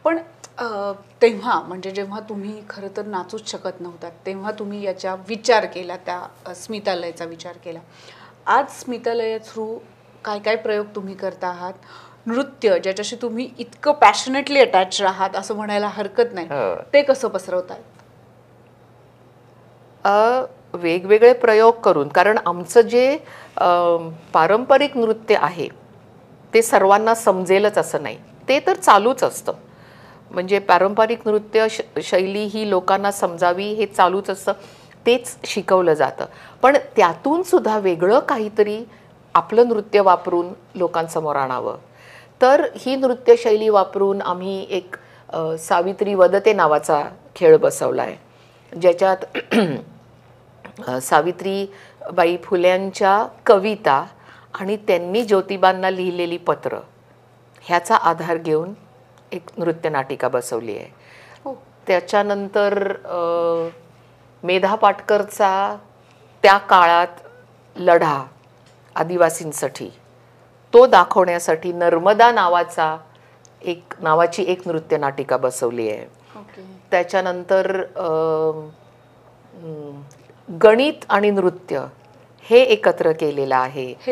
पण तेव्हा म्हणजे जेव्हा तुम्ही खरं तर नाचूच शकत नव्हतात तेव्हा तुम्ही याचा विचार केला, त्या स्मितालयाचा विचार केला. आज स्मितालया थ्रू काय काय प्रयोग तुम्ही करता आहात? नृत्य ज्याच्याशी तुम्ही इतकं पॅशनेटली अटॅच आहात असं म्हणायला हरकत नाही, ते कसं पसरवतायत? वेगवेगळे प्रयोग करून, कारण आमचं जे पारंपरिक नृत्य आहे ते सर्वांना समजेलच असं नाही, ते तर चालूच असतं. म्हणजे पारंपरिक नृत्य शैली ही लोकांना समजावी हे चालूच असतं, तेच शिकवलं जातं. पण त्यातून सुद्धा वेगळं काहीतरी आपलं नृत्य वापरून लोकांसमोर आणावं. तर ही नृत्यशैली वापरून आम्ही एक सावित्री वदते नावाचा खेळ बसवला आहे, ज्याच्यात सावित्रीबाई फुल्यांच्या कविता आणि त्यांनी ज्योतिबांना लिहिलेली पत्र ह्याचा आधार घेऊन एक नृत्यनाटिका बसवली आहे. हो. त्याच्यानंतर मेधा पाटकरचा त्या काळात लढा आदिवासींसाठी तो दाखवण्यासाठी नर्मदा नावाची एक नृत्यनाटिका बसवली आहे. त्याच्यानंतर गणित आणि नृत्य हे एकत्र केलेलं आहे.